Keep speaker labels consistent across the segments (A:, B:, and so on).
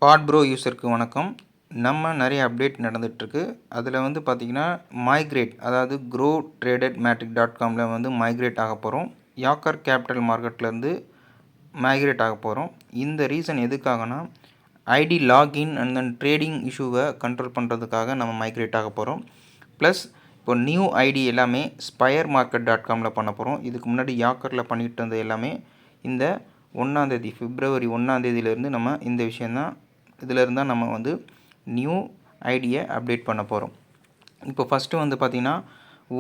A: பாட் bro யூஸருக்கு வணக்கம். நம்ம நிறைய அப்டேட் நடந்துகிட்ருக்கு. அதில் வந்து பார்த்திங்கன்னா மைக்ரேட், அதாவது க்ரோ ட்ரேடட் மேட்ரிக் .comல வந்து மைக்ரேட் ஆக போகிறோம். யாக்கர் கேபிட்டல் மார்க்கெட்லேருந்து மைக்ரேட் ஆக போகிறோம். இந்த ரீசன் எதுக்காகனா ID login and then trading இஷ்யூவை கண்ட்ரோல் பண்ணுறதுக்காக நம்ம மைக்ரேட் ஆக போகிறோம். ப்ளஸ் இப்போ நியூ ஐடி எல்லாமே ஸ்பயர் மார்க்கெட் .comல பண்ண போகிறோம். இதுக்கு முன்னாடி யாக்கரில் பண்ணிகிட்டு இருந்தது எல்லாமே இந்த 1ஆம் தேதி பிப்ரவரி 1ஆம் தேதியிலேருந்து நம்ம இந்த விஷயந்தான் இதிலேருந்து தான் நம்ம வந்து நியூ ஐடியை அப்டேட் பண்ண போகிறோம். இப்போ ஃபஸ்ட்டு வந்து பார்த்திங்கன்னா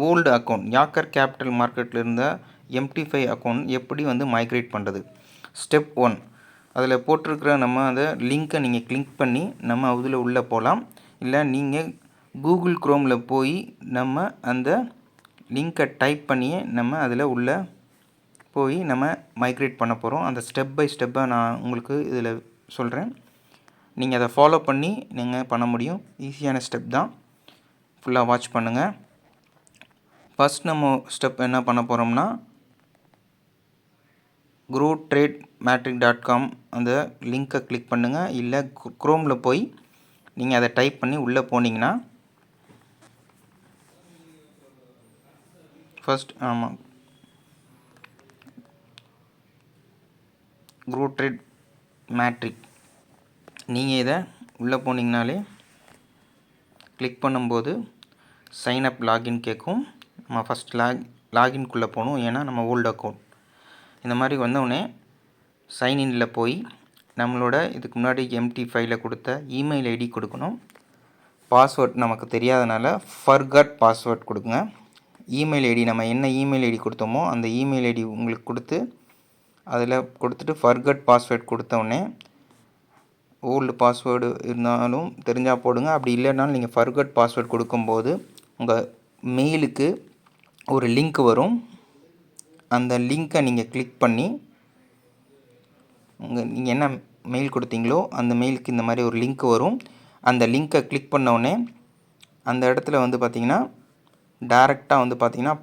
A: ஓல்டு அக்கௌண்ட் யாக்கர் கேபிட்டல் மார்க்கெட்டில் இருந்த MT5 அக்கௌண்ட் எப்படி வந்து மைக்ரேட் பண்ணுறது. ஸ்டெப் 1 அதில் போட்டிருக்கிற நம்ம அந்த லிங்க்கை நீங்கள் கிளிக் பண்ணி நம்ம அதில் உள்ளே போகலாம். இல்லை நீங்கள் கூகுள் குரோமில் போய் நம்ம அந்த லிங்க்கை டைப் பண்ணியே நம்ம அதில் உள்ளே போய் நம்ம மைக்ரேட் பண்ண போகிறோம். அந்த ஸ்டெப் பை ஸ்டெப்பாக நான் உங்களுக்கு இதில் சொல்கிறேன். நீங்கள் அதை ஃபாலோ பண்ணி நீங்கள் பண்ண முடியும். ஈஸியான ஸ்டெப் தான். ஃபுல்லாக வாட்ச் பண்ணுங்கள். ஃபஸ்ட் நம்ம ஸ்டெப் என்ன பண்ண போகிறோம்னா க்ரோ ட்ரேட் மேட்ரிக் .com அந்த லிங்க்கை கிளிக் பண்ணுங்கள். இல்லை குரோமில் போய் நீங்கள் அதை டைப் பண்ணி உள்ளே போனீங்கன்னா ஃபஸ்ட் க்ரோ ட்ரேட் மேட்ரிக் நீங்கள் இதை உள்ளே போனீங்கனாலே கிளிக் பண்ணும்போது சைன் அப் லாகின் கேட்கும். நம்ம ஃபஸ்ட் லாகின்குள்ளே போகணும். ஏன்னா நம்ம ஓல்டு அக்கௌண்ட் இந்த மாதிரி வந்தவுடனே சைன்இனில் போய் நம்மளோட இதுக்கு முன்னாடி MT5ல கொடுத்த இமெயில் ஐடி கொடுக்கணும். பாஸ்வேர்ட் நமக்கு தெரியாதனால ஃபர்கட் பாஸ்வேர்ட் கொடுங்க. இமெயில் ஐடி நம்ம என்ன இமெயில் ஐடி கொடுத்தோமோ அந்த இமெயில் ஐடி உங்களுக்கு கொடுத்து அதில் கொடுத்துட்டு ஃபர்கட் பாஸ்வேர்ட் கொடுத்தோடனே ஓல்டு பாஸ்வேர்டு இருந்தாலும் தெரிஞ்சால் போடுங்க. அப்படி இல்லைனாலும் நீங்கள் ஃபர்கட் பாஸ்வேர்ட் கொடுக்கும்போது உங்கள் மெயிலுக்கு ஒரு லிங்க் வரும். அந்த லிங்க்கை நீங்கள் கிளிக் பண்ணி நீங்கள் என்ன மெயில் கொடுத்தீங்களோ அந்த மெயிலுக்கு இந்த மாதிரி ஒரு லிங்க் வரும். அந்த லிங்க்கை கிளிக் பண்ணோடனே அந்த இடத்துல வந்து பார்த்திங்கன்னா டைரெக்டாக வந்து பார்த்திங்கன்னா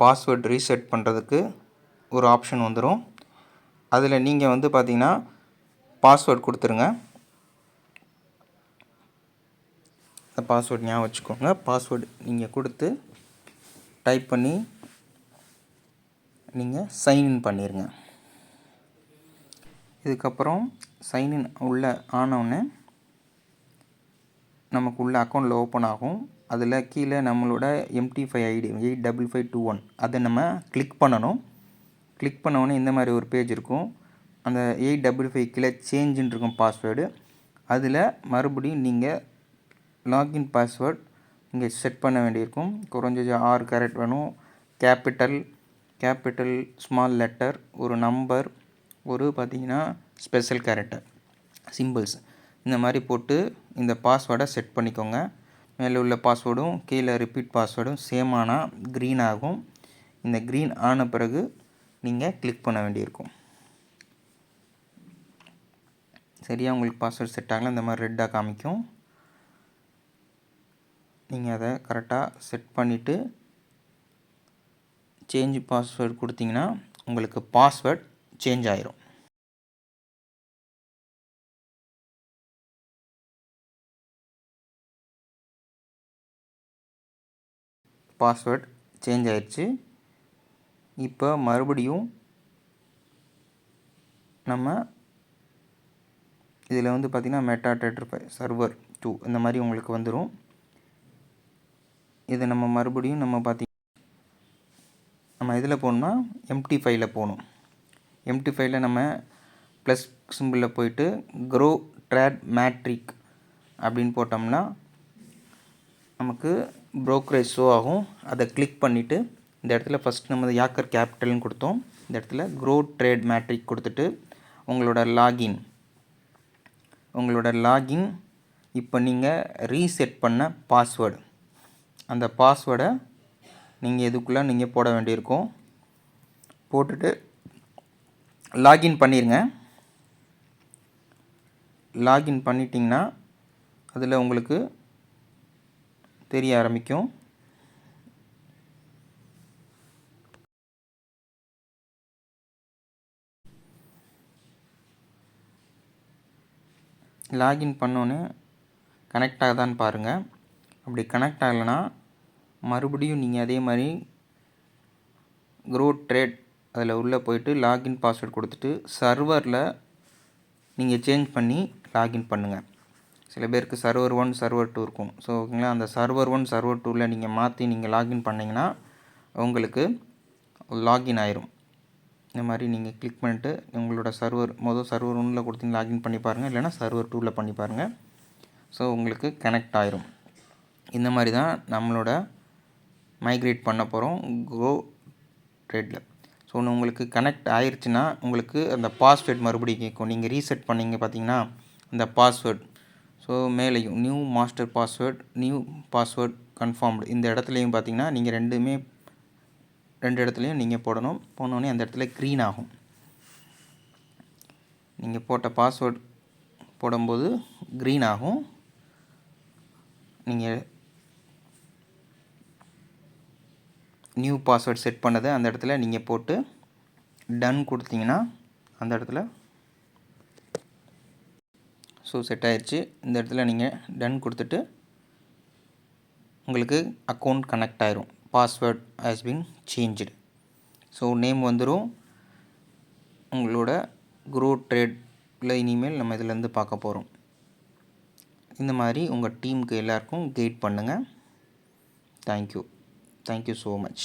A: பாஸ்வேர்ட் ரீசெட் பண்ணுறதுக்கு ஒரு ஆப்ஷன் வந்துடும். அதில் நீங்கள் வந்து பார்த்திங்கன்னா பாஸ்வேர்ட் கொடுத்துருங்க. அந்த பாஸ்வேர்ட் ஞாபகம் வச்சுக்கோங்க. பாஸ்வேர்டு நீங்கள் கொடுத்து டைப் பண்ணி நீங்கள் சைன்இன் பண்ணிடுங்க. இதுக்கப்புறம் சைன்இன் உள்ளே ஆனவுடனே நமக்கு உள்ள அக்கௌண்ட்டில் ஓப்பன் ஆகும். அதில் கீழே நம்மளோட MT5 ஐடி 85521 அதை நம்ம கிளிக் பண்ணணும். கிளிக் பண்ணவுடனே இந்த மாதிரி ஒரு பேஜ் இருக்கும். அந்த 855 கீழே சேஞ்சுன்னு இருக்கும் பாஸ்வேர்டு. அதில் மறுபடியும் நீங்கள் லாகின் பாஸ்வேர்ட் இங்கே செட் பண்ண வேண்டியிருக்கும். குறைஞ்சது 6 கேரட் வேணும். கேபிட்டல் ஸ்மால் லெட்டர், ஒரு நம்பர், ஒரு பார்த்திங்கன்னா ஸ்பெஷல் கேரக்டர் சிம்பிள்ஸ் இந்த மாதிரி போட்டு இந்த பாஸ்வேர்டை செட் பண்ணிக்கோங்க. மேலே உள்ள பாஸ்வேர்டும் கீழே ரிப்பீட் பாஸ்வேர்டும் சேம் ஆனால் க்ரீன் ஆகும். இந்த க்ரீன் ஆன பிறகு நீங்கள் கிளிக் பண்ண வேண்டியிருக்கும். சரியாக உங்களுக்கு பாஸ்வேர்டு செட் ஆகலாம். இந்த மாதிரி ரெட்டாக காமிக்கும். நீங்கள் அதை கரெக்டாக செட் பண்ணிவிட்டு சேஞ்ச் பாஸ்வேர்டு கொடுத்தீங்கன்னா உங்களுக்கு பாஸ்வேர்ட் சேஞ்ச் ஆயிரும். பாஸ்வேர்ட் சேஞ்ச் ஆயிடுச்சு. இப்போ மறுபடியும் நம்ம இதில் வந்து பார்த்திங்கன்னா மெட்டாடேட்டா சர்வர் 2 இந்த மாதிரி உங்களுக்கு வந்துடும். இதை நம்ம மறுபடியும் நம்ம இதில் போகணும்னா MT5ல போகணும். MT5ல நம்ம ப்ளஸ் சிம்பிளில் போயிட்டு க்ரோ ட்ரேட் மேட்ரிக் அப்படின்னு போட்டோம்னா நமக்கு ப்ரோக்கரேஜ் ஷோ ஆகும். அதை கிளிக் பண்ணிவிட்டு இந்த இடத்துல ஃபஸ்ட் நம்ம யாக்கர் கேபிட்டல்னு கொடுத்தோம். இந்த இடத்துல க்ரோ ட்ரேட் மேட்ரிக் கொடுத்துட்டு உங்களோட லாகின் இப்போ நீங்கள் ரீசெட் பண்ண பாஸ்வேர்டு, அந்த பாஸ்வேர்டை நீங்கள் இதுக்குள்ளே நீங்கள் போட வேண்டியிருக்கும். போட்டுட்டு லாகின் பண்ணிடுங்க. லாகின் பண்ணிட்டீங்கன்னா அதில் உங்களுக்கு தெரிய ஆரம்பிக்கும். லாகின் பண்ணோன்னே கனெக்ட் ஆகுதான்னு பாருங்கள். அப்படி கனெக்ட் ஆகலைன்னா மறுபடியும் நீங்கள் அதே மாதிரி க்ரோ ட்ரேட் அதில் உள்ளே போயிட்டு லாகின் பாஸ்வேர்டு கொடுத்துட்டு சர்வரில் நீங்கள் சேஞ்ச் பண்ணி லாகின் பண்ணுங்கள். சில பேருக்கு சர்வர் 1 சர்வர் 2 இருக்கும். ஸோ ஓகேங்களா, அந்த சர்வர் 1 சர்வர் 2வில் நீங்கள் மாற்றி நீங்கள் லாகின் பண்ணிங்கன்னா உங்களுக்கு லாகின் ஆயிரும். இந்த மாதிரி நீங்கள் கிளிக் பண்ணிட்டு உங்களோட சர்வர் சர்வர் 1ல் கொடுத்து லாகின் பண்ணி பாருங்கள், இல்லைனா சர்வர் 2வில் பண்ணி பாருங்கள். ஸோ உங்களுக்கு கனெக்ட் ஆயிரும். இந்த மாதிரி தான் நம்மளோட மைக்ரேட் பண்ண போகிறோம் க்ரோ ட்ரேடில். ஸோ உங்களுக்கு கனெக்ட் ஆயிடுச்சுன்னா உங்களுக்கு அந்த பாஸ்வேர்ட் மறுபடியும் கேட்கும். நீங்கள் ரீசெட் பண்ணிங்க பார்த்தீங்கன்னா அந்த பாஸ்வேர்ட், ஸோ மேலேயும் நியூ மாஸ்டர் பாஸ்வேர்ட் கன்ஃபார்ம்டு இந்த இடத்துலையும் பார்த்தீங்கன்னா நீங்கள் ரெண்டு இடத்துலையும் நீங்கள் போனோடனே அந்த இடத்துல க்ரீன் ஆகும். நீங்கள் போட்ட பாஸ்வேர்ட் போடும்போது க்ரீன் ஆகும். நீங்கள் நியூ பாஸ்வேர்ட் செட் பண்ணதை அந்த இடத்துல நீங்கள் போட்டு டன் கொடுத்தீங்கன்னா அந்த இடத்துல ஸோ செட் ஆயிடுச்சு. இந்த இடத்துல நீங்கள் டன் கொடுத்துட்டு உங்களுக்கு அக்கௌண்ட் கனெக்ட் ஆயிரும். Password has been changed. So name வந்துடும். உங்களோட க்ரோ ட்ரேடில் இனிமேல் நம்ம இதிலேருந்து பார்க்க போகிறோம். இந்த மாதிரி உங்கள் டீமுக்கு எல்லாருக்கும் கைட் பண்ணுங்கள். Thank you so much.